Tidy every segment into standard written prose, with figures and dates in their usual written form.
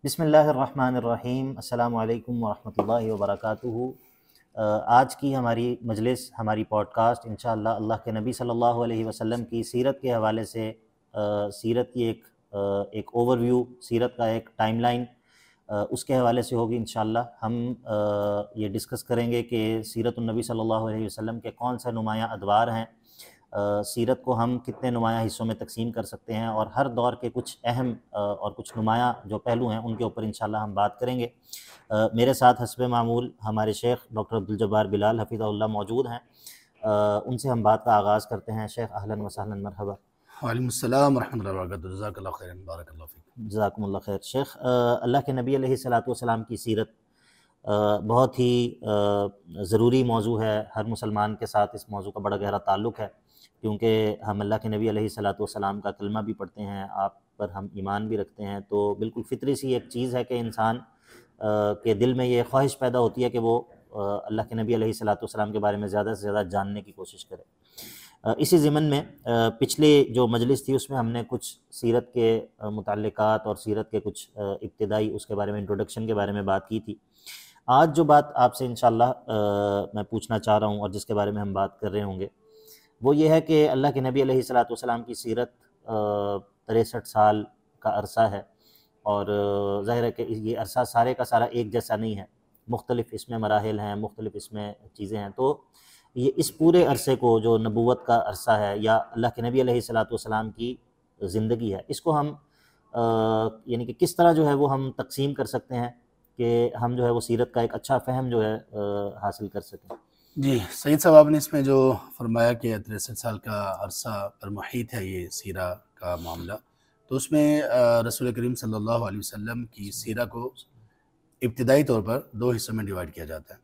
بسم اللہ الرحمن الرحیم۔ السلام علیکم ورحمۃ اللہ وبرکاتہ۔ آج کی ہماری مجلس، ہماری پوڈ کاسٹ انشاءاللہ اللہ کے نبی صلی اللہ علیہ وسلم کی سیرت کے حوالے سے سیرت کی ایک اوور ویو، سیرت کا ایک ٹائم لائن اس کے حوالے سے ہوگی انشاءاللہ۔ ہم یہ ڈسکس کریں گے کہ سیرت النبی صلی اللہ علیہ وسلم کے کون سے نمایاں ادوار ہیں، سیرت کو ہم کتنے نمایاں حصوں میں تقسیم کر سکتے ہیں، اور ہر دور کے کچھ اہم اور کچھ نمایاں جو پہلو ہیں ان کے اوپر انشاءاللہ ہم بات کریں گے۔ میرے ساتھ حسب معمول ہمارے شیخ ڈاکٹر عبدالجبار بلال حفظہ اللہ موجود ہیں، ان سے ہم بات کا آغاز کرتے ہیں۔ شیخ اہلاً وسہلاً، مرحبا۔ وعلیکم السلام ورحمۃ اللہ وبرکاتہ۔ جزاک اللہ خیر، بارک اللہ فیک۔ جزاکم اللہ خیر۔ شیخ، اللہ کے نبی علیہ الصلاۃ والسلام کی سیرت بہت ہی ضروری موضوع ہے، ہر مسلمان کے ساتھ اس موضوع کا بڑا گہرا تعلق ہے، کیونکہ ہم اللہ کے نبی علیہ الصلاۃ والسلام کا کلمہ بھی پڑھتے ہیں، آپ پر ہم ایمان بھی رکھتے ہیں، تو بالکل فطری سی ایک چیز ہے کہ انسان کے دل میں یہ خواہش پیدا ہوتی ہے کہ وہ اللہ کے نبی علیہ الصلاۃ والسلام کے بارے میں زیادہ سے زیادہ جاننے کی کوشش کرے۔ اسی ضمن میں پچھلی جو مجلس تھی اس میں ہم نے کچھ سیرت کے متعلقات اور سیرت کے کچھ ابتدائی اس کے بارے میں انٹروڈکشن کے بارے میں بات کی تھی۔ آج جو بات آپ سے انشاءاللہ میں پوچھنا چاہ رہا ہوں اور جس کے بارے میں ہم بات کر رہے ہوں گے، وہ یہ ہے کہ اللہ کے نبی علیہ الصلاۃ والسلام کی سیرت 63 سال کا عرصہ ہے، اور ظاہر ہے کہ یہ عرصہ سارے کا سارا ایک جیسا نہیں ہے، مختلف اس میں مراحل ہیں، مختلف اس میں چیزیں ہیں۔ تو یہ اس پورے عرصے کو جو نبوت کا عرصہ ہے یا اللہ کے نبی علیہ الصلاۃ والسلام کی زندگی ہے، اس کو ہم یعنی کہ کس طرح جو ہے وہ ہم تقسیم کر سکتے ہیں کہ ہم جو ہے وہ سیرت کا ایک اچھا فہم جو ہے حاصل کر سکیں۔ جی، سید صاحب، آپ نے اس میں جو فرمایا کہ 63 سال کا عرصہ پر محیط ہے یہ سیرہ کا معاملہ، تو اس میں رسول کریم صلی اللہ علیہ وسلم کی سیرہ کو ابتدائی طور پر دو حصوں میں ڈیوائیڈ کیا جاتا ہے۔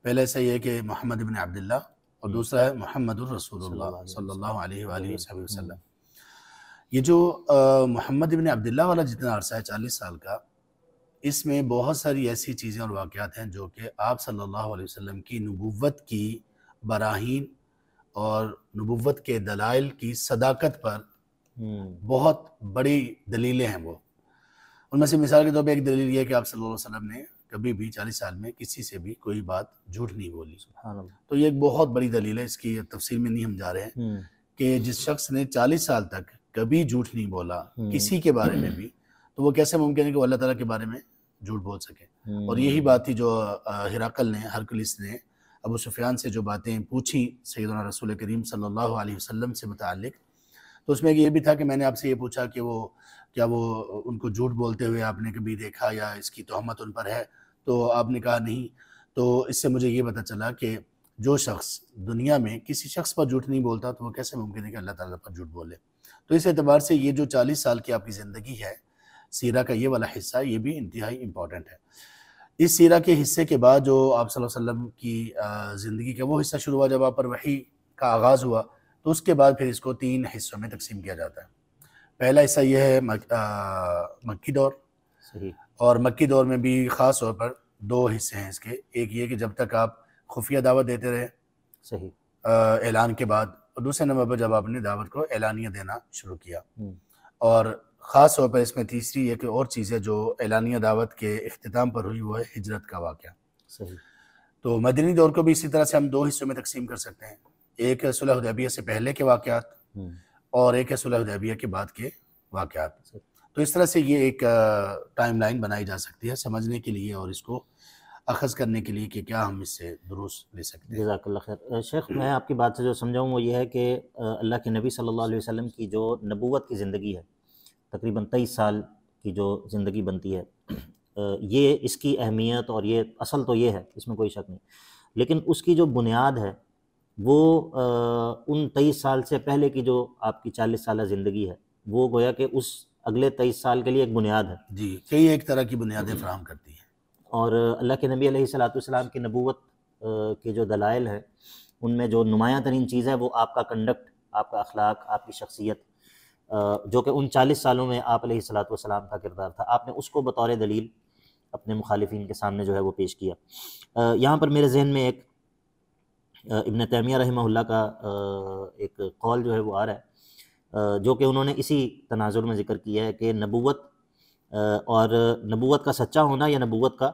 پہلا حصہ یہ ہے کہ محمد بن عبداللہ، اور دوسرا ہے محمد الرسول اللہ صلی اللہ علیہ وآلہ وسلم۔ یہ جو محمد بن عبداللہ والا جتنا عرصہ ہے 40 سال کا، اس میں بہت ساری ایسی چیزیں اور واقعات ہیں جو کہ آپ صلی اللہ علیہ وسلم کی نبوت کی براہین اور نبوت کے دلائل کی صداقت پر بہت بڑی دلیلیں ہیں۔ وہ ان میں سے مثال کے طور پہ ایک دلیل یہ ہے کہ آپ صلی اللہ علیہ وسلم نے کبھی بھی 40 سال میں کسی سے بھی کوئی بات جھوٹ نہیں بولی۔ سبحان اللہ۔ تو یہ ایک بہت بڑی دلیل ہے، اس کی تفصیل میں نہیں ہم جا رہے ہیں، کہ جس شخص نے 40 سال تک کبھی جھوٹ نہیں بولا کسی کے بارے میں بھی، تو وہ کیسے ممکن ہے کہ وہ اللہ تعالیٰ کے بارے میں جھوٹ بول سکے۔ اور یہی بات تھی جو ہرقل نے، ہرکلس نے ابو سفیان سے جو باتیں پوچھی سیدنا رسول کریم صلی اللہ علیہ وسلم سے متعلق، تو اس میں یہ بھی تھا کہ میں نے آپ سے یہ پوچھا کہ وہ کیا وہ ان کو جھوٹ بولتے ہوئے آپ نے کبھی دیکھا یا اس کی تہمت ان پر ہے؟ تو آپ نے کہا نہیں۔ تو اس سے مجھے یہ پتہ چلا کہ جو شخص دنیا میں کسی شخص پر جھوٹ نہیں بولتا تو وہ کیسے ممکن ہے کہ اللہ تعالیٰ پر جھوٹ بولے۔ تو اس اعتبار سے یہ جو 40 سال کی آپ کی زندگی ہے، سیرہ کا یہ والا حصہ، یہ بھی انتہائی امپورٹنٹ ہے۔ اس سیرہ کے حصے کے بعد جو آپ صلی اللہ علیہ وسلم کی زندگی کا وہ حصہ شروع ہوا جب آپ پر وحی کا آغاز ہوا، تو اس کے بعد پھر اس کو 3 حصوں میں تقسیم کیا جاتا ہے۔ پہلا حصہ یہ ہے مکی دور، صحیح۔ اور مکی دور میں بھی خاص طور پر 2 حصے ہیں اس کے۔ ایک یہ کہ جب تک آپ خفیہ دعوت دیتے رہے، صحیح۔ اعلان کے بعد، اور دوسرے نمبر پر جب آپ نے دعوت کو اعلانیہ دینا شروع کیا۔ اور خاص طور پر اس میں تیسری ایک اور چیز ہے جو اعلانیہ دعوت کے اختتام پر ہوئی، وہ ہے ہجرت کا واقعہ۔ صحیح۔ تو مدنی دور کو بھی اسی طرح سے ہم 2 حصوں میں تقسیم کر سکتے ہیں، ایک ہے صلح حدیبیہ سے پہلے کے واقعات، اور ایک ہے صلح حدیبیہ کے بعد کے واقعات۔ تو اس طرح سے یہ ایک ٹائم لائن بنائی جا سکتی ہے سمجھنے کے لیے اور اس کو اخذ کرنے کے لیے کہ کیا ہم اس سے دروس لے سکتے ہیں۔ جزاک اللہ خیر۔ شیخ، میں آپ کی بات سے جو سمجھا ہوں وہ یہ ہے کہ اللہ کے نبی صلی اللہ علیہ وسلم کی جو نبوت کی زندگی ہے، تقریباً 23 سال کی جو زندگی بنتی ہے، یہ اس کی اہمیت اور یہ اصل تو یہ ہے، اس میں کوئی شک نہیں، لیکن اس کی جو بنیاد ہے وہ ان 23 سال سے پہلے کی جو آپ کی 40 سالہ زندگی ہے، وہ گویا کہ اس اگلے 23 سال کے لیے ایک بنیاد ہے۔ جی، کئی ایک طرح کی بنیادیں فراہم کرتی ہیں۔ اور اللہ کے نبی علیہ الصلاۃ والسلام کی نبوت کے جو دلائل ہیں، ان میں جو نمایاں ترین چیز ہے وہ آپ کا کنڈکٹ، آپ کا اخلاق، آپ کی شخصیت، جو کہ ان 40 سالوں میں آپ علیہ الصلاۃ والسلام کا کردار تھا۔ آپ نے اس کو بطور دلیل اپنے مخالفین کے سامنے جو ہے وہ پیش کیا۔ یہاں پر میرے ذہن میں ایک ابن تیمیہ رحمہ اللہ کا ایک قول جو ہے وہ آ رہا ہے، جو کہ انہوں نے اسی تناظر میں ذکر کیا ہے کہ نبوت اور نبوت کا سچا ہونا یا نبوت کا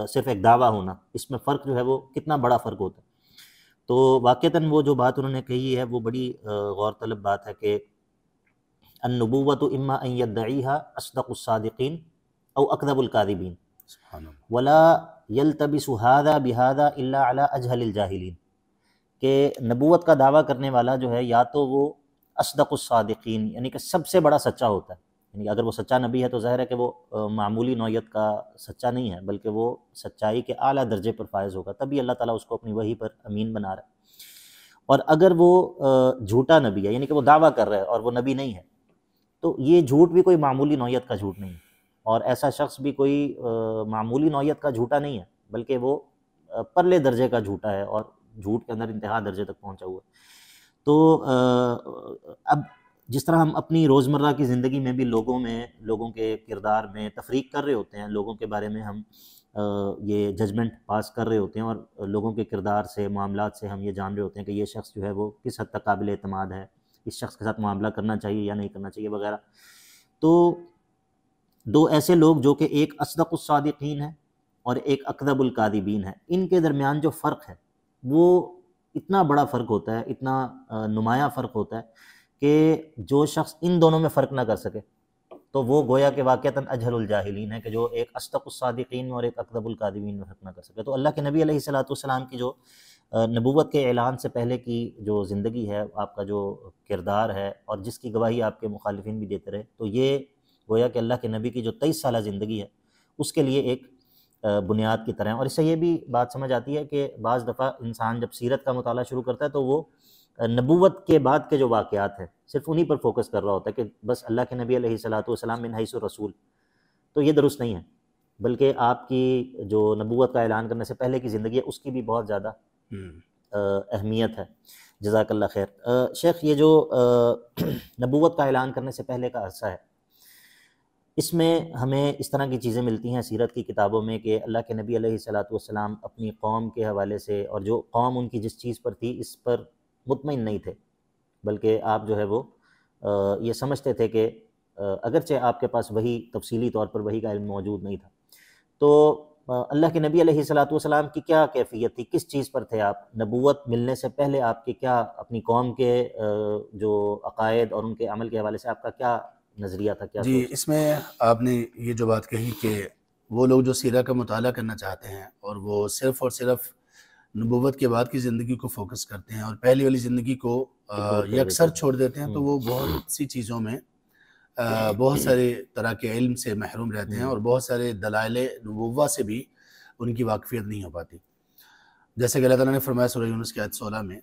صرف ایک دعویٰ ہونا، اس میں فرق جو ہے وہ کتنا بڑا فرق ہوتا ہے۔ تو واقعتاً وہ جو بات انہوں نے کہی ہے وہ بڑی غور طلب بات ہے کہ النبوۃ اما ان يدعیها اصدق الصادقین او اکذب الکاذبین سبحان اللہ۔ ولا يلتبس هذا بهذا الا على اجهل الجاہلین، کہ نبوت کا دعویٰ کرنے والا جو ہے یا تو وہ اصدق الصادقین یعنی کہ سب سے بڑا سچا ہوتا ہے، یعنی اگر وہ سچا نبی ہے تو ظاہر ہے کہ وہ معمولی نوعیت کا سچا نہیں ہے، بلکہ وہ سچائی کے اعلیٰ درجے پر فائز ہوگا، تبھی اللہ تعالیٰ اس کو اپنی وحی پر امین بنا رہا ہے۔ اور اگر وہ جھوٹا نبی ہے، یعنی کہ وہ دعویٰ کر رہا ہے اور وہ نبی نہیں ہے، تو یہ جھوٹ بھی کوئی معمولی نوعیت کا جھوٹ نہیں ہے، اور ایسا شخص بھی کوئی معمولی نوعیت کا جھوٹا نہیں ہے، بلکہ وہ پرلے درجے کا جھوٹا ہے اور جھوٹ کے اندر انتہا درجے تک پہنچا ہوا ہے۔ تو اب جس طرح ہم اپنی روزمرہ کی زندگی میں بھی لوگوں کے کردار میں تفریق کر رہے ہوتے ہیں، لوگوں کے بارے میں ہم یہ ججمنٹ پاس کر رہے ہوتے ہیں، اور لوگوں کے کردار سے، معاملات سے ہم یہ جان رہے ہوتے ہیں کہ یہ شخص جو ہے وہ کس حد تک قابل اعتماد ہے، اس شخص کے ساتھ معاملہ کرنا چاہیے یا نہیں کرنا چاہیے وغیرہ۔ تو دو ایسے لوگ جو کہ ایک اصدق الصادقین ہے اور ایک اکذب الکاذبین ہے، ان کے درمیان جو فرق ہے وہ اتنا بڑا فرق ہوتا ہے، اتنا نمایاں فرق ہوتا ہے کہ جو شخص ان دونوں میں فرق نہ کر سکے تو وہ گویا کہ واقعتاً اجہل الجاہلین ہے، کہ جو ایک اصدق الصادقین اور ایک اکذب الکاذبین میں فرق نہ کر سکے۔ تو اللہ کے نبی علیہ الصلوۃ والسلام کی جو نبوت کے اعلان سے پہلے کی جو زندگی ہے، آپ کا جو کردار ہے اور جس کی گواہی آپ کے مخالفین بھی دیتے رہے، تو یہ گویا کہ اللہ کے نبی کی جو 23 سالہ زندگی ہے اس کے لیے ایک بنیاد کی طرح ہے۔ اور اس سے یہ بھی بات سمجھ آتی ہے کہ بعض دفعہ انسان جب سیرت کا مطالعہ شروع کرتا ہے تو وہ نبوت کے بعد کے جو واقعات ہیں صرف انہی پر فوکس کر رہا ہوتا ہے کہ بس اللہ کے نبی علیہ الصلوۃ والسلام من حیث الرسول، تو یہ درست نہیں ہے، بلکہ آپ کی جو نبوت کا اعلان کرنے سے پہلے کی زندگی ہے اس کی بھی بہت زیادہ اہمیت ہے۔ جزاک اللہ خیر۔ شیخ، یہ جو نبوت کا اعلان کرنے سے پہلے کا عرصہ ہے، اس میں ہمیں اس طرح کی چیزیں ملتی ہیں سیرت کی کتابوں میں کہ اللہ کے نبی علیہ الصلوۃ والسلام اپنی قوم کے حوالے سے، اور جو قوم ان کی جس چیز پر تھی اس پر مطمئن نہیں تھے، بلکہ آپ جو ہے وہ یہ سمجھتے تھے کہ اگرچہ آپ کے پاس وہی تفصیلی طور پر وہی کا علم موجود نہیں تھا، تو اللہ کے نبی علیہ الصلوۃ والسلام کی کیا کیفیت تھی، کس چیز پر تھے آپ، نبوت ملنے سے پہلے آپ کے کیا، اپنی قوم کے جو عقائد اور ان کے عمل کے حوالے سے آپ کا کیا نظریہ تھا، کیا جی، سوچ؟ اس میں آپ نے یہ جو بات کہی کہ وہ لوگ جو سیرہ کا مطالعہ کرنا چاہتے ہیں اور وہ صرف اور صرف نبوت کے بعد کی زندگی کو فوکس کرتے ہیں اور پہلی والی زندگی کو یکسر چھوڑ دیتے ہیں، تو وہ بہت سی چیزوں میں بہت سارے طرح کے علم سے محروم رہتے ہیں اور بہت سارے دلائل نبوہ سے بھی ان کی واقفیت نہیں ہو پاتی۔ جیسے کہ اللہ تعالیٰ نے فرمایا سورہ یونس کی آیت 16 میں،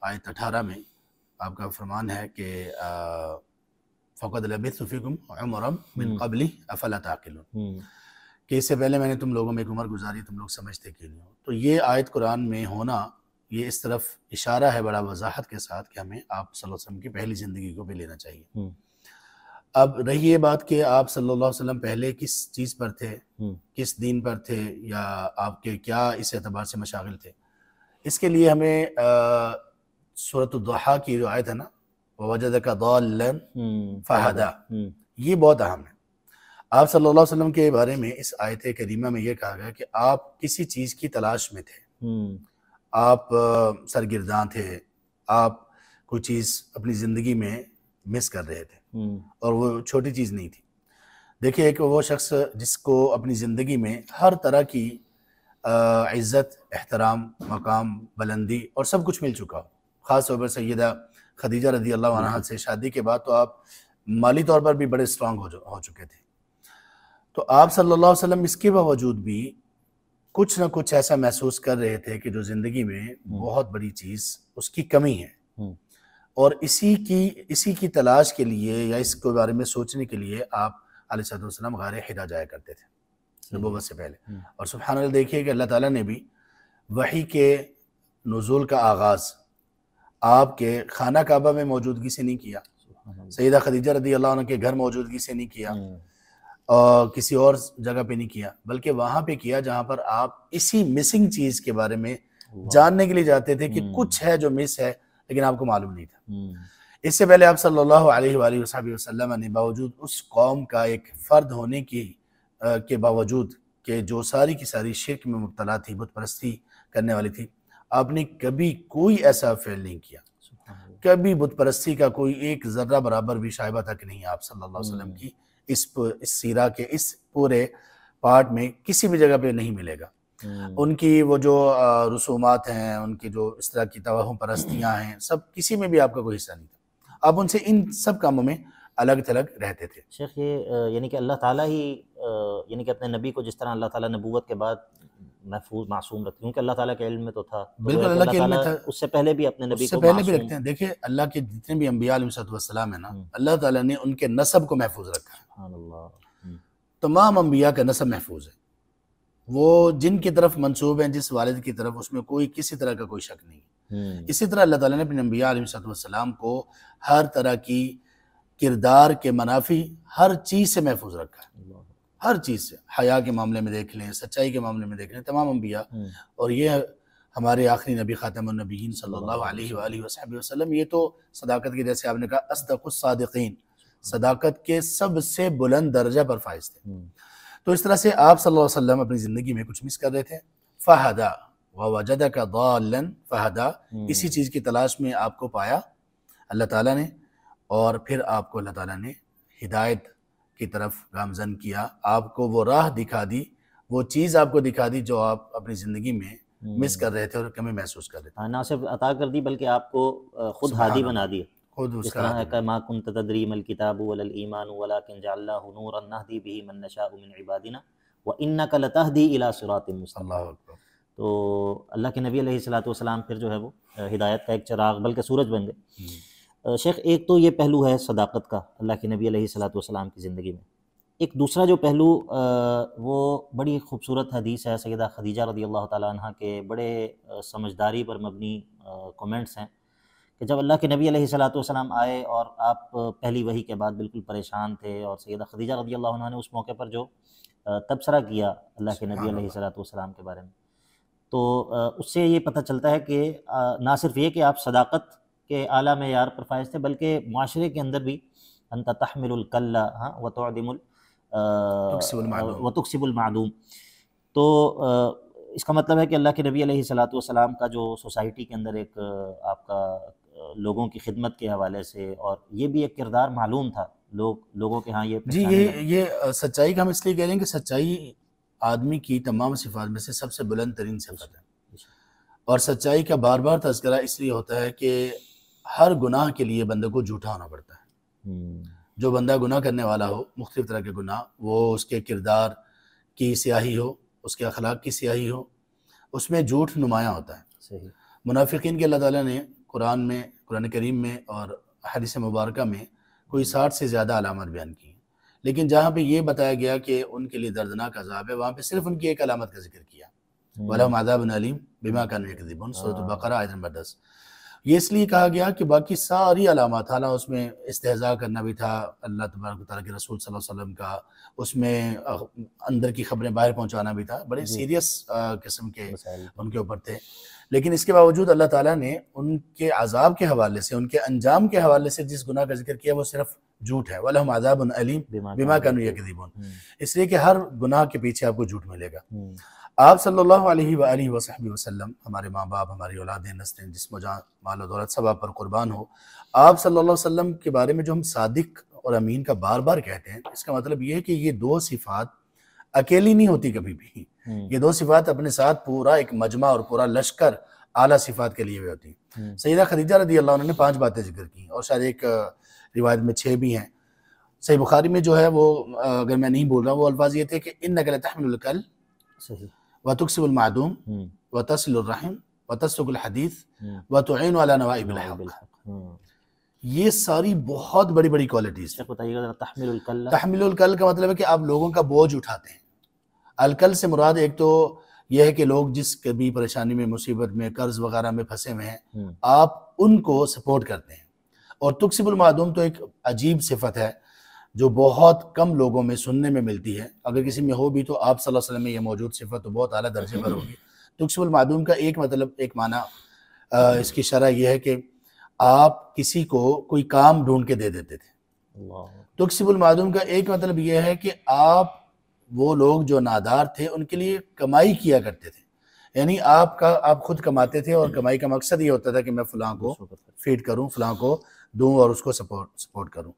آیت 18 میں آپ کا فرمان ہے کہ فَقَدْ لَبِثْتُ فِيكُمْ عُمُرًا مِّن قَبْلِ أَفَلَا تَعْقِلُونَ، کہ اس سے پہلے میں نے تم لوگوں میں ایک عمر گزاری، تم لوگ سمجھتے کیوں نہیں ہو۔ تو یہ آیت قرآن میں ہونا، یہ اس طرف اشارہ ہے بڑا وضاحت کے ساتھ کہ ہمیں آپ صلی اللہ علیہ وسلم کی پہلی زندگی کو بھی لینا چاہیے۔ اب رہی یہ بات کہ آپ صلی اللہ علیہ وسلم پہلے کس چیز پر تھے، کس دین پر تھے، یا آپ کے کیا اس اعتبار سے مشاغل تھے، اس کے لیے ہمیں سورۃ الضحیٰ کی جو آیت ہے نا، وَوَجَدَكَ ضَالًّا فَهَدَىٰ، یہ بہت اہم ہے۔ آپ صلی اللہ علیہ وسلم کے بارے میں اس آیت کریمہ میں یہ کہا گیا کہ آپ کسی چیز کی تلاش میں تھے، آپ سرگرداں تھے، آپ کوئی چیز اپنی زندگی میں مس کر رہے تھے، اور وہ چھوٹی چیز نہیں تھی۔ دیکھیں، ایک وہ شخص جس کو اپنی زندگی میں ہر طرح کی عزت، احترام، مقام، بلندی اور سب کچھ مل چکا ہو، خاص طور پر سیدہ خدیجہ رضی اللہ عنہا سے شادی کے بعد تو آپ مالی طور پر بھی بڑے اسٹرانگ ہو چکے تھے، تو آپ صلی اللہ علیہ وسلم اس کے باوجود بھی کچھ نہ کچھ ایسا محسوس کر رہے تھے کہ جو زندگی میں بہت بڑی چیز اس کی کمی ہے، اور اسی کی تلاش کے لیے یا اس کے بارے میں سوچنے کے لیے آپ علیہ السلام غار حرا جایا کرتے تھے نبوت سے پہلے۔ اور سبحان اللہ، دیکھیے کہ اللہ تعالیٰ نے بھی وحی کے نزول کا آغاز آپ کے خانہ کعبہ میں موجودگی سے نہیں کیا، سیدہ خدیجہ رضی اللہ عنہ کے گھر موجودگی سے نہیں کیا، اور کسی اور جگہ پہ نہیں کیا، بلکہ وہاں پہ کیا جہاں پر آپ اسی مسنگ چیز کے بارے میں جاننے کے لیے جاتے تھے کہ کچھ ہے جو مس ہے لیکن آپ کو معلوم نہیں تھا۔ اس سے پہلے آپ صلی اللہ علیہ وآلہ وسلم نے باوجود اس قوم کا ایک فرد ہونے کے باوجود کہ جو ساری کی ساری شرک میں مبتلا تھی، بت پرستی کرنے والی تھی، آپ نے کبھی کوئی ایسا فعل نہیں کیا، کبھی بت پرستی کا کوئی ایک ذرہ برابر بھی شائبہ تک نہیں آپ صلی اللہ علیہ وسلم کی اس سیرہ کے اس پورے پارٹ میں کسی بھی جگہ پہ نہیں ملے گا۔ ان کی وہ جو رسومات ہیں، ان کی جو اس طرح کی توہم پرستیاں ہیں، سب کسی میں بھی آپ کا کوئی حصہ نہیں تھا۔ آپ ان سے ان سب کاموں میں الگ تھلگ رہتے تھے۔ شیخ یہ یعنی کہ اللہ تعالیٰ ہی یعنی کہ اپنے نبی کو جس طرح اللہ تعالیٰ نبوت کے بعد محفوظ معصوم رکھتے، کیونکہ اللہ تعالیٰ کے علم میں تو تھا، بالکل اللہ کے علم میں تھا، اس سے پہلے بھی اپنے نبی اس سے کو پہلے بھی معصوم رکھتے ہیں۔ دیکھیں اللہ کے جتنے بھی انبیاء علیہ السلام ہیں نا، اللہ تعالیٰ نے ان کے نسب کو محفوظ رکھا ہے۔ سبحان اللہ۔ تمام انبیاء کا نسب محفوظ ہے، وہ جن کی طرف منسوب ہیں، جس والد کی طرف، اس میں کوئی کسی طرح کا کوئی شک نہیں ہے۔ اسی طرح اللہ تعالیٰ نے اپنے انبیاء علیہ السلام کو ہر طرح کی کردار کے منافی ہر چیز سے محفوظ رکھا ہے، ہر چیز سے۔ حیا کے معاملے میں دیکھ لیں، سچائی کے معاملے میں دیکھ لیں، تمام انبیاء، اور یہ ہمارے آخری نبی خاتم النبیین صلی اللہ علیہ وآلہ وسلم، یہ تو صداقت کے جیسے آپ نے کہا اصدق الصادقین، صداقت کے سب سے بلند درجہ پر فائز تھے۔ تو اس طرح سے آپ صلی اللہ علیہ وسلم اپنی زندگی میں کچھ مس کر رہے تھے۔ فہدا ووجدک ضالا فہدا، اسی چیز کی تلاش میں آپ کو پایا اللہ تعالیٰ نے، اور پھر آپ کو اللہ تعالیٰ نے ہدایت کی طرف گامزن کیا، آپ کو وہ راہ دکھا دی، وہ چیز آپ کو دکھا دی جو آپ اپنی زندگی میں مس کر رہے تھے اور کمی محسوس کر رہے تھے۔ نہ صرف عطا کر دی بلکہ آپ کو خود ہادی بنا دیا، خود اس جس کا طرح ہے کہ ما کنت تدری ما الکتاب ولا الایمان ولکن جعلناہ نورا نہدی بہ من نشاء من عبادنا وانک لتہدی الی صراط مستقیم۔ اللہ اکبر۔ تو اللہ کے نبی علیہ السلام پھر جو ہے وہ ہدایت کا ایک چراغ بلکہ سورج بن گئے۔ شیخ ایک تو یہ پہلو ہے صداقت کا اللہ کے نبی علیہ السلام کی زندگی میں، ایک دوسرا جو پہلو وہ بڑی خوبصورت حدیث ہے سیدہ خدیجہ رضی اللہ تعالیٰ عنہ کے بڑے سمجھداری پر مبنی کومنٹس ہیں کہ جب اللہ کے نبی علیہ السلام آئے اور آپ پہلی وحی کے بعد بالکل پریشان تھے، اور سیدہ خدیجہ رضی اللہ عنہ نے اس موقع پر جو تبصرہ کیا اللہ کے نبی علیہ السلام کے بارے میں، تو اس سے یہ پتہ چلتا ہے کہ نہ صرف یہ کہ آپ صداقت کے اعلیٰ معیار پر فائز تھے، بلکہ معاشرے کے اندر بھی انت تحمل الکل وتعدم وتکسب المعدوم، تو اس کا مطلب ہے کہ اللہ کے نبی علیہ السلام کا جو سوسائٹی کے اندر ایک آپ کا لوگوں کی خدمت کے حوالے سے، اور یہ بھی ایک کردار معلوم تھا لوگوں کے ہاں یہ جی یہ سچائی کا ہم اس لیے کہہ رہے ہیں کہ سچائی آدمی کی تمام صفات میں سے سب سے بلند ترین صفت ہے، اور سچائی کا بار بار تذکرہ اس لیے ہوتا ہے کہ ہر گناہ کے لیے بندے کو جھوٹا ہونا پڑتا ہے۔ جو بندہ گناہ کرنے والا ہو، مختلف طرح کے گناہ، وہ اس کے کردار کی سیاہی ہو، اس کے اخلاق کی سیاہی ہو، اس میں جھوٹ نمایاں ہوتا ہے۔ صحیح۔ منافقین کے اللہ تعالیٰ نے قرآن کریم میں اور حدیث مبارکہ میں کوئی 60 سے زیادہ علامات بیان کی ہیں، لیکن جہاں پہ یہ بتایا گیا کہ ان کے لیے دردناک عذاب ہے، وہاں پہ صرف ان کی ایک علامت کا ذکر کیا، وَلَهُمْ عَذَابٌ أَلِيمٌ بِمَا كَانُوا يَكْذِبُونَ، سورۃ البقرہ آیت نمبر 10۔ یہ اس لیے کہا گیا کہ باقی ساری علامات، حالانکہ اس میں استہزاء کرنا بھی تھا اللہ تبارک و تعالیٰ کے رسول صلی اللہ علیہ وسلم کا، اس میں اندر کی خبریں باہر پہنچانا بھی تھا، بڑے سیریس قسم کے ان کے اوپر تھے، لیکن اس کے باوجود اللہ تعالیٰ نے ان کے عذاب کے حوالے سے، ان کے انجام کے حوالے سے جس گناہ کا ذکر کیا وہ صرف جھوٹ ہے، وَلَهُمْ عَذَابٌ أَلِيمٌ بِمَا كَانُوا يَكْذِبُونَ، اس لیے کہ ہر گناہ کے پیچھے آپ کو جھوٹ ملے گا۔ آپ صلی اللہ علیہ وآلہ وسلم، ہمارے ماں باپ، ہماری اولادیں، نسلیں، جسم و جان، مال و دولت سب آپ پر قربان ہو، آپ صلی اللہ علیہ وسلم کے بارے میں جو ہم صادق اور امین کا بار بار کہتے ہیں، اس کا مطلب یہ ہے کہ یہ دو صفات اکیلی نہیں ہوتی کبھی بھی، یہ دو صفات اپنے ساتھ پورا ایک مجمع اور پورا لشکر اعلیٰ صفات کے لیے ہوئی ہوتی ہیں۔ سیدہ خدیجہ رضی اللہ عنہ نے 5 باتیں ذکر کی، اور شاید ایک روایت میں 6 بھی ہیں۔ صحیح بخاری میں جو ہے وہ اگر میں نہیں بول رہا ہوں، وہ الفاظ یہ تھے کہ اِنَّكَ لَتَحْمِلُ الْكَلَّ وَتُكْسِبُ الْمَعْدُومَ وَتَصِلُ الرَّحِمَ وَتَسْلُكُ الْحَدِيثَ وَتُعِينُ عَلَى نَوَائِبِ الْحَقِّ، یہ ساری بہت بڑی بڑی کوالٹیز ہیں۔ بتائیے گا تحمل الکل، تحمل الکل کا مطلب ہے کہ آپ لوگوں کا بوجھ اٹھاتے ہیں۔ الکل سے مراد ایک تو یہ ہے کہ لوگ جس کبھی پریشانی میں، مصیبت میں، قرض وغیرہ میں پھنسے ہوئے ہیں، آپ ان کو سپورٹ کرتے ہیں۔ اور تکسب المعدوم تو ایک عجیب صفت ہے جو بہت کم لوگوں میں سننے میں ملتی ہے، اگر کسی میں ہو بھی تو آپ صلی اللہ علیہ وسلم میں یہ موجود صفت تو بہت اعلیٰ درجے پر ہوگی۔ تکسب المعدوم کا ایک مطلب، ایک معنی اس کی شرح یہ ہے کہ آپ کسی کو کوئی کام ڈھونڈ کے دے دیتے تھے. اللہ تکسب المعدوم کا ایک مطلب یہ ہے کہ آپ وہ لوگ جو نادار تھے ان کے لیے کمائی کیا کرتے تھے. یعنی آپ خود کماتے تھے اور کمائی کا مقصد یہ ہوتا تھا کہ میں فلاں کو فیڈ کروں، فلاں کو دوں اور اس کو سپورٹ کروں.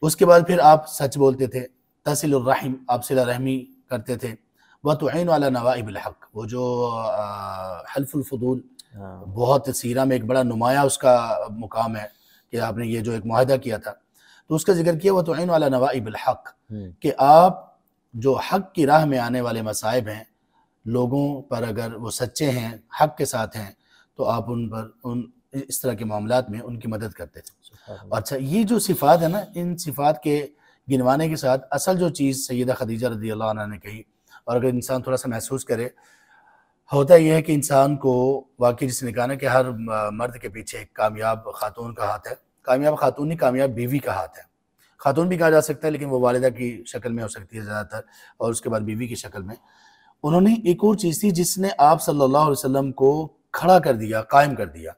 اس کے بعد پھر آپ سچ بولتے تھے. تصل الرحم، آپ صلہ رحمی کرتے تھے. وتعین علی نوائب الحق، وہ جو حلف الفضول بہت سیرہ میں ایک بڑا نمایاں اس کا مقام ہے کہ آپ نے یہ جو ایک معاہدہ کیا تھا تو اس کا ذکر کیا. وتعین علی نوائب الحق، کہ آپ جو حق کی راہ میں آنے والے مصائب ہیں لوگوں پر، اگر وہ سچے ہیں، حق کے ساتھ ہیں، تو آپ ان پر اس طرح کے معاملات میں ان کی مدد کرتے تھے. اچھا، یہ جو صفات ہے نا، ان صفات کے گنوانے کے ساتھ اصل جو چیز سیدہ خدیجہ رضی اللہ عنہ نے کہی، اور اگر انسان تھوڑا سا محسوس کرے، ہوتا یہ ہے کہ انسان کو واقعی جس نے کہا نا کہ ہر مرد کے پیچھے ایک کامیاب خاتون کا ہاتھ ہے. کامیاب خاتون نہیں، کامیاب بیوی کا ہاتھ ہے. خاتون بھی کہا جا سکتا ہے لیکن وہ والدہ کی شکل میں ہو سکتی ہے زیادہ تر، اور اس کے بعد بیوی کی شکل میں. انہوں نے ایک اور چیز تھی جس نے آپ صلی اللہ علیہ وسلم کو کھڑا کر دیا، قائم کر دیا.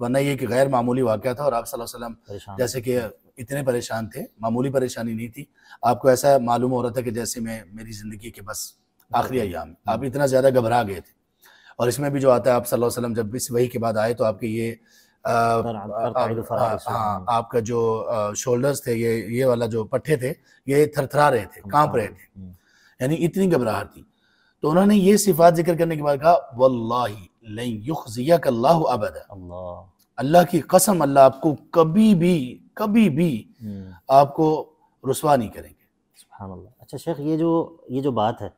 ورنہ یہ کہ غیر معمولی واقعہ تھا اور آپ صلی اللہ علیہ وسلم جیسے کہ اتنے پریشان تھے، معمولی پریشانی نہیں تھی. آپ کو ایسا معلوم ہو رہا تھا کہ جیسے میری زندگی کے بس آخری ایام، آپ اتنا زیادہ گھبرا گئے تھے. اور اس میں بھی جو آتا ہے آپ صلی اللہ علیہ وسلم جب اس وحی کے بعد آئے تو آپ کے یہ آپ کا جو شولڈرز تھے، یہ والا جو پٹھے تھے یہ تھرتھرا رہے تھے، کانپ رہے تھے، یعنی اتنی گھبراہٹ تھی. تو انہوں نے یہ صفات ذکر کرنے کے بعد کہا واللہ لن یخزیک اللہ ابدا، اللہ کی قسم اللہ آپ کو کبھی بھی آپ کو رسوا نہیں کریں گے. سبحان اللہ. اچھا شیخ، یہ جو بات ہے،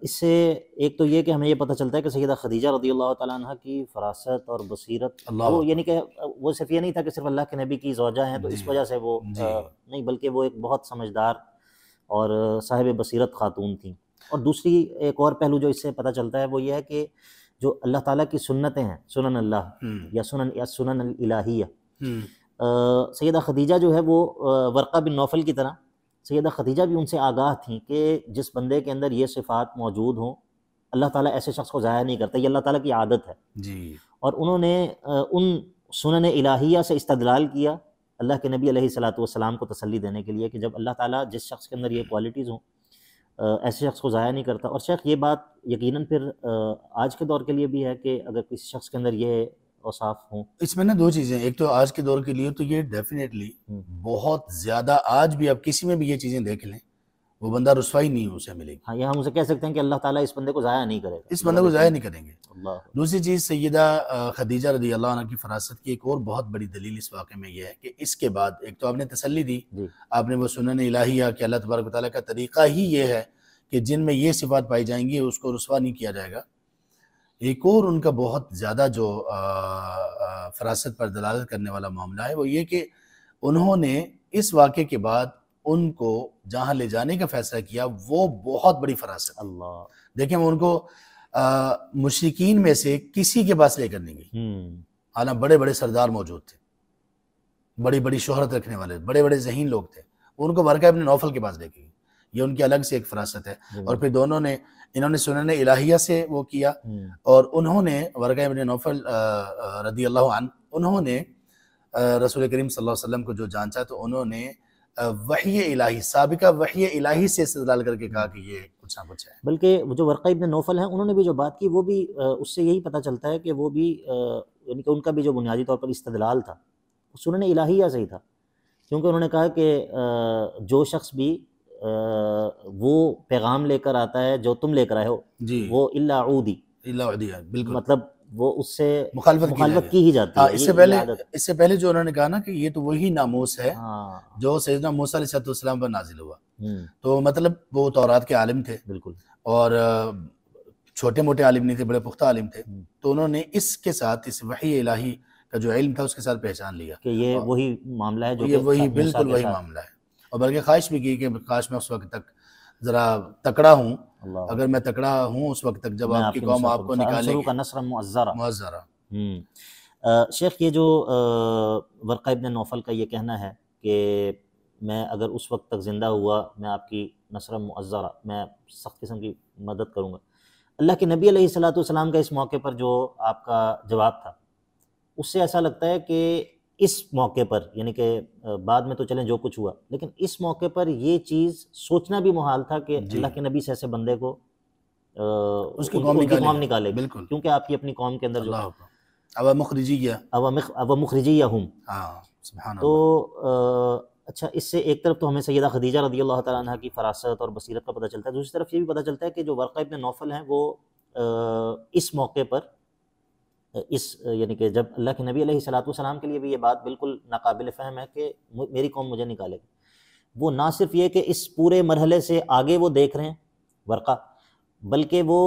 اس سے ایک تو یہ کہ ہمیں یہ پتہ چلتا ہے کہ سیدہ خدیجہ رضی اللہ تعالیٰ عنہ کی فراست اور بصیرت، وہ یعنی کہ وہ صرف یہ نہیں تھا کہ صرف اللہ کے نبی کی زوجہ ہیں تو اس وجہ سے وہ نہیں، بلکہ وہ ایک بہت سمجھدار اور صاحب بصیرت خاتون تھیں. اور دوسری ایک اور پہلو جو اس سے پتہ چلتا ہے وہ یہ ہے کہ جو اللہ تعالیٰ کی سنتیں ہیں، سنن اللہ یا سنن الہیہ، سیدہ خدیجہ جو ہے وہ ورقہ بن نوفل کی طرح سیدہ خدیجہ بھی ان سے آگاہ تھیں کہ جس بندے کے اندر یہ صفات موجود ہوں اللہ تعالیٰ ایسے شخص کو ضائع نہیں کرتا، یہ اللہ تعالیٰ کی عادت ہے. اور انہوں نے ان سنن الہیہ سے استدلال کیا اللہ کے نبی علیہ الصلوۃ والسلام کو تسلی دینے کے لیے کہ جب اللہ تعالیٰ جس شخص کے اندر یہ کوالٹیز ہوں ایسے شخص کو ضائع نہیں کرتا. اور شیخ یہ بات یقیناً پھر آج کے دور کے لیے بھی ہے کہ اگر کسی شخص کے اندر یہ اوصاف ہوں. اس میں نا دو چیزیں، ایک تو آج کے دور کے لیے تو یہ ڈیفینیٹلی بہت زیادہ، آج بھی آپ کسی میں بھی یہ چیزیں دیکھ لیں وہ بندہ رسوائی نہیں اسے ملے گی. ہاں، یہ ہم اسے کہہ سکتے ہیں کہ اللہ تعالیٰ اس بندے کو ضائع نہیں کرے گا، اس بندے کو ضائع نہیں کریں گے. اللہ. دوسری چیز سیدہ خدیجہ رضی اللہ عنہ کی فراست کی ایک اور بہت بڑی دلیل اس واقعے میں یہ ہے کہ اس کے بعد ایک تو آپ نے تسلی دی، آپ نے وہ سنن الہیہ کہ اللہ تبارک و تعالیٰ کا طریقہ ہی یہ ہے کہ جن میں یہ صفات پائی جائیں گی اس کو رسوا نہیں کیا جائے گا. ایک اور ان کا بہت زیادہ جو فراست پر دلالت کرنے والا معاملہ ہے وہ یہ کہ انہوں نے اس واقعے کے بعد ان کو جہاں لے جانے کا فیصلہ کیا وہ بہت بڑی فراست. اللہ. دیکھیں وہ ان کو مشرکین میں سے کسی کے پاس لے کر نہیں گئی، حالانکہ بڑے بڑے سردار موجود تھے، بڑی بڑی شہرت رکھنے والے بڑے بڑے ذہین لوگ تھے، ان کو ورقہ ابن نوفل کے پاس لے کے گئی. یہ ان کی الگ سے ایک فراست ہے. اور پھر انہوں نے سنن الہیہ سے وہ کیا، اور انہوں نے ورقہ ابن نوفل رضی اللہ عنہ انہوں نے رسول کریم صلی اللہ علیہ وسلم کو جو جانچا تو انہوں نے وحی الہی، سابقہ وحی الہی سے استدلال کر کے کہا کہ یہ کچھ نہ کچھ ہے. بلکہ جو ورقہ ابن نوفل ہیں انہوں نے بھی جو بات کی وہ بھی اس سے یہی پتہ چلتا ہے کہ وہ بھی یعنی کہ ان کا بھی جو بنیادی طور پر استدلال تھا وہ سنن الہیہ سے ہی تھا، کیونکہ انہوں نے کہا کہ جو شخص بھی وہ پیغام لے کر آتا ہے جو تم لے کر آئے ہو وہ الا عودی، بالکل، مطلب وہ اس سے مخالفت کی ہی جاتی ہے. اس سے پہلے جو انہوں نے کہا نا کہ یہ تو وہی ناموس ہے جو سیدنا موسیٰ علیہ السلام پر نازل ہوا. تو مطلب وہ تورات کے عالم تھے بالکل، اور چھوٹے موٹے عالم نہیں تھے، بڑے پختہ عالم تھے. تو انہوں نے اس کے ساتھ اس وحی الہی کا جو علم تھا اس کے ساتھ پہچان لیا کہ یہ وہی معاملہ ہے، جو یہ وہی بالکل وہی معاملہ ہے. اور بلکہ خواہش بھی کی کہ کاش میں اس وقت تک ذرا تکڑا ہوں، اگر میں تکڑا ہوں اس وقت تک جب آپ کی قوم آپ کو نکالے گی. نصر معزرہ. شیخ یہ جو ورقہ ابن نوفل کا یہ کہنا ہے کہ میں اگر اس وقت تک زندہ ہوا میں آپ کی نصر معزرہ، میں سخت قسم کی مدد کروں گا. اللہ کے نبی علیہ الصلوۃ والسلام کا اس موقع پر جو آپ کا جواب تھا اس سے ایسا لگتا ہے کہ اس موقع پر، یعنی کہ بعد میں تو چلیں جو کچھ ہوا، لیکن اس موقع پر یہ چیز سوچنا بھی محال تھا کہ اللہ کے نبی سے ایسے بندے کو اس کی ان کی قوم نکالے گی، بالکل، کیونکہ آپ کی اپنی قوم کے اندر جو اب مخرجی کیا، اب مخرجی یا ہم، سبحان تو اللہ. اچھا اس سے ایک طرف تو ہمیں سیدہ خدیجہ رضی اللہ تعالیٰ عنہ کی فراست اور بصیرت کا پتہ چلتا ہے، دوسری طرف یہ بھی پتہ چلتا ہے کہ جو ورقہ ابن نوفل ہیں وہ اس موقع پر یعنی کہ جب اللہ کے نبی علیہ الصلوۃ والسلام کے لیے بھی یہ بات بالکل ناقابل فہم ہے کہ میری قوم مجھے نکالے گی، وہ نہ صرف یہ کہ اس پورے مرحلے سے آگے وہ دیکھ رہے ہیں ورقہ، بلکہ وہ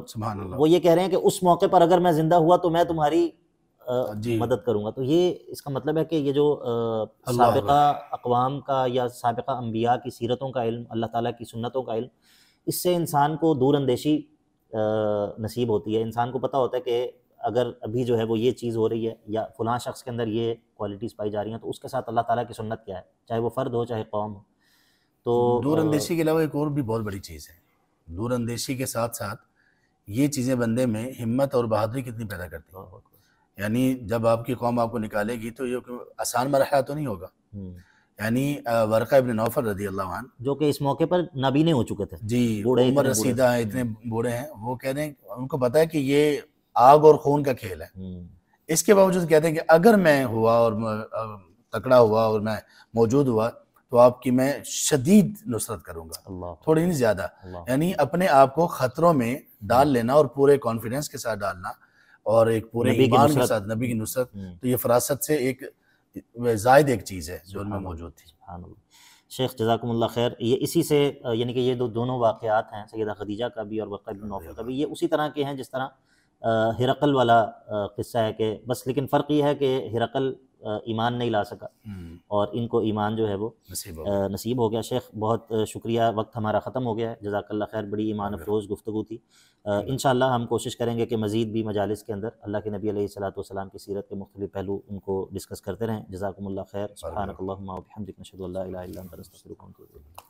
سبحان اللہ، وہ یہ کہہ رہے ہیں کہ اس موقع پر اگر میں زندہ ہوا تو میں تمہاری مدد کروں گا. تو یہ اس کا مطلب ہے کہ یہ جو سابقہ اقوام کا یا سابقہ انبیاء کی سیرتوں کا علم، اللہ تعالیٰ کی سنتوں کا علم، اس سے انسان کو دور اندیشی نصیب ہوتی ہے. انسان کو پتہ ہوتا ہے کہ اگر ابھی جو ہے وہ یہ چیز ہو رہی ہے یا فلاں شخص کے اندر یہ کوالٹیز پائی جا رہی ہیں تو اس کے ساتھ اللہ تعالیٰ کی سنت کیا ہے، چاہے وہ فرد ہو چاہے قوم ہو. تو دور اندیشی کے علاوہ ایک اور بھی بہت بڑی چیز ہے، دور اندیشی کے ساتھ ساتھ یہ چیزیں بندے میں ہمت اور بہادری کتنی پیدا کرتی ہیں. یعنی جب آپ کی قوم آپ کو نکالے گی تو یہ آسان مرحلہ تو نہیں ہوگا. یعنی ورقہ ابن نوفل رضی اللہ عنہ جو کہ اس موقع پر نابینے ہو چکے تھے، جی، عمر رسیدہ ہیں، اتنے بوڑھے ہیں، وہ کہہ رہے ہیں ان کو پتہ ہے کہ یہ آگ اور خون کا کھیل ہے. اس کے باوجود کہتے ہیں کہ اگر میں ہوا اور تکڑا ہوا اور میں موجود ہوا تو آپ کی میں شدید نصرت کروں گا، تھوڑی نہیں زیادہ. یعنی اپنے آپ کو خطروں میں ڈال لینا اور پورے کانفیڈنس کے ساتھ ڈالنا اور ایک پورے ایمان کے ساتھ نبی کی نصرت، تو یہ فراست سے ایک زائد ایک چیز ہے جو ان میں موجود تھی. سبحان اللہ. شیخ جزاکم اللہ خیر. یہ اسی سے یعنی کہ یہ دونوں واقعات ہیں سیدہ خدیجہ کا بھی اور ورقہ بن نوفل کا بھی، یہ اسی طرح کے ہیں جس طرح ہرقل والا قصہ ہے کہ بس، لیکن فرق یہ ہے کہ ہرقل ایمان نہیں لا سکا اور ان کو ایمان جو ہے وہ نصیب ہو گیا. شیخ بہت شکریہ، وقت ہمارا ختم ہو گیا ہے. جزاک اللہ خیر، بڑی ایمان افروز گفتگو تھی. انشاءاللہ ہم کوشش کریں گے کہ مزید بھی مجالس کے اندر اللہ کے نبی علیہ الصلوۃ والسلام کی سیرت کے مختلف پہلو ان کو ڈسکس کرتے رہیں. جزاکم اللہ خیر. سبحانک اللہم و بحمدک، نشہد ان لا الہ الا انت، نستغفرک و نتوب الیک.